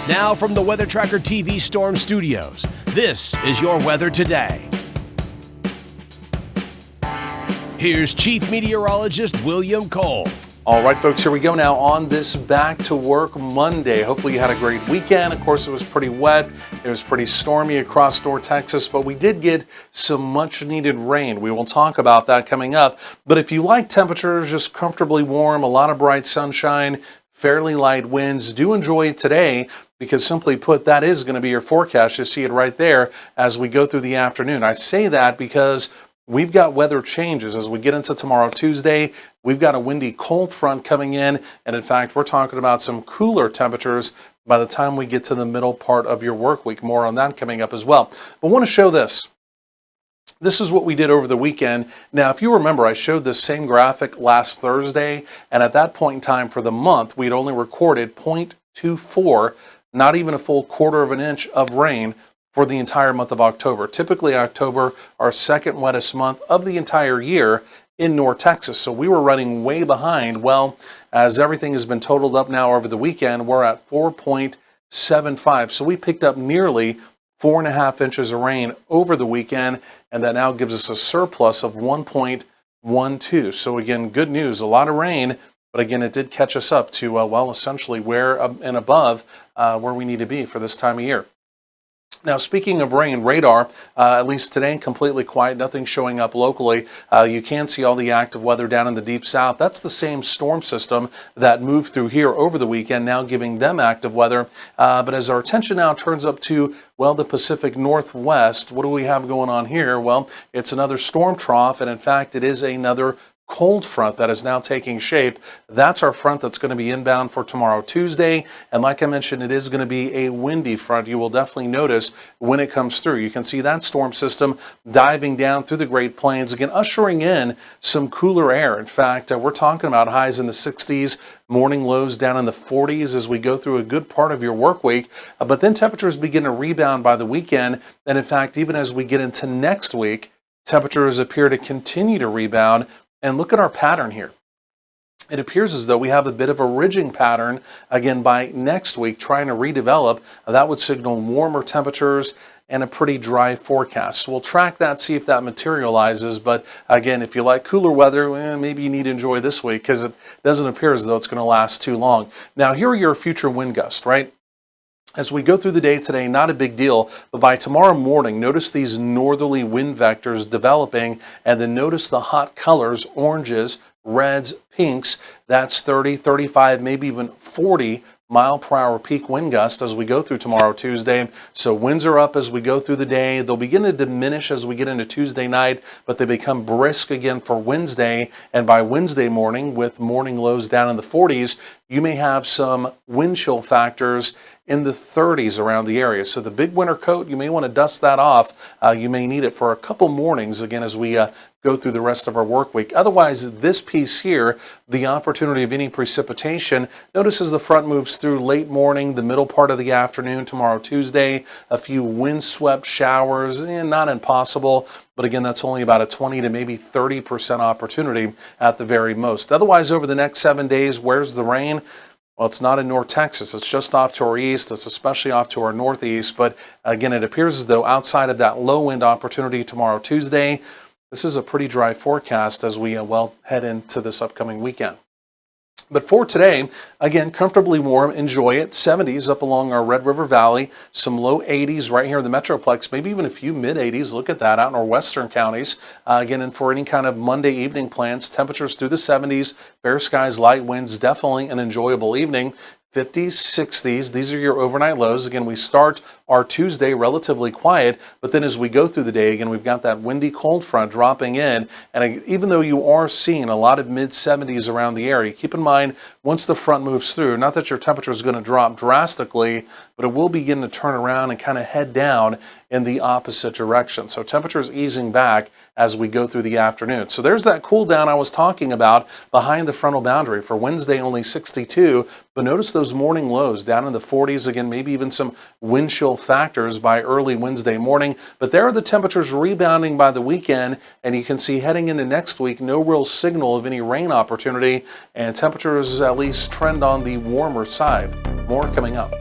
Now from the Weather Tracker TV Storm Studios, this is your weather today. Here's Chief Meteorologist William Cole. All right, folks, here we go now on this Back to Work Monday. Hopefully you had a great weekend. Of course, it was pretty wet. It was pretty stormy across North Texas, but we did get some much needed rain. We will talk about that coming up. But if you like temperatures just comfortably warm, a lot of bright sunshine, fairly light winds, do enjoy it today, because simply put, that is going to be your forecast. You see it right there as we go through the afternoon. I say that because we've got weather changes as we get into tomorrow, Tuesday. We've got a windy cold front coming in, and in fact, we're talking about some cooler temperatures by the time we get to the middle part of your work week. More on that coming up as well. But I want to show this. This is what we did over the weekend. Now, if you remember, I showed this same graphic last Thursday, and at that point in time for the month, we'd only recorded 0.24, not even a full quarter of an inch of rain for the entire month of October. Typically, October, our second wettest month of the entire year in North Texas. So we were running way behind. Well, as everything has been totaled up now over the weekend, we're at 4.75. So we picked up nearly 4.5 inches of rain over the weekend, and that now gives us a surplus of 1.12. So again, good news, a lot of rain, but again, it did catch us up to, well, essentially where and above where we need to be for this time of year. Now, speaking of rain, radar, at least today, completely quiet, nothing showing up locally. You can see all the active weather down in the deep south. That's the same storm system that moved through here over the weekend, now giving them active weather. But as our attention now turns up to, well, the Pacific Northwest, what do we have going on here? Well, it's another storm trough, and in fact, it is another cold front that is now taking shape. That's our front that's going to be inbound for tomorrow, Tuesday. And like I mentioned, it is going to be a windy front. You will definitely notice when it comes through. You can see that storm system diving down through the Great Plains, again, ushering in some cooler air. In fact, we're talking about highs in the 60s, morning lows down in the 40s as we go through a good part of your work week. But then temperatures begin to rebound by the weekend. And in fact, even as we get into next week, temperatures appear to continue to rebound. And look at our pattern here. It appears as though we have a bit of a ridging pattern, again, by next week, trying to redevelop. That would signal warmer temperatures and a pretty dry forecast. So we'll track that, see if that materializes. But again, if you like cooler weather, maybe you need to enjoy this week because it doesn't appear as though it's going to last too long. Now, here are your future wind gusts, right? As we go through the day today, not a big deal, but by tomorrow morning, notice these northerly wind vectors developing, and then notice the hot colors, oranges, reds, pinks. That's 30, 35, maybe even 40 mile per hour peak wind gusts as we go through tomorrow, Tuesday. So winds are up as we go through the day. They'll begin to diminish as we get into Tuesday night, but they become brisk again for Wednesday. And by Wednesday morning, with morning lows down in the 40s, you may have some wind chill factors in the 30s around the area. So the big winter coat, you may want to dust that off. You may need it for a couple mornings, again, as we go through the rest of our work week. Otherwise, this piece here, the opportunity of any precipitation, notice as the front moves through late morning, the middle part of the afternoon, tomorrow, Tuesday, a few windswept showers, not impossible, but again, that's only about a 20 to maybe 30% opportunity at the very most. Otherwise, over the next 7 days, where's the rain? Well, it's not in North Texas. It's just off to our east. It's especially off to our northeast. But again, it appears as though outside of that low wind opportunity tomorrow, Tuesday, this is a pretty dry forecast as we head into this upcoming weekend. But for today, again, comfortably warm, enjoy it. 70s up along our Red River Valley, some low 80s right here in the Metroplex, maybe even a few mid 80s. Look at that out in our western counties. Again, and for any kind of Monday evening plans, temperatures through the 70s, fair skies, light winds, definitely an enjoyable evening. 50s, 60s, these are your overnight lows. Again, we start our Tuesday relatively quiet, but then as we go through the day, again, we've got that windy cold front dropping in. And even though you are seeing a lot of mid-70s around the area, keep in mind, once the front moves through, not that your temperature is going to drop drastically, but it will begin to turn around and kind of head down in the opposite direction. So temperatures easing back as we go through the afternoon. So there's that cool down I was talking about behind the frontal boundary. For Wednesday, only 62, but notice those morning lows down in the 40s. Again, maybe even some wind chill factors by early Wednesday morning. But there are the temperatures rebounding by the weekend, and you can see heading into next week, no real signal of any rain opportunity, and temperatures at least trend on the warmer side. More coming up.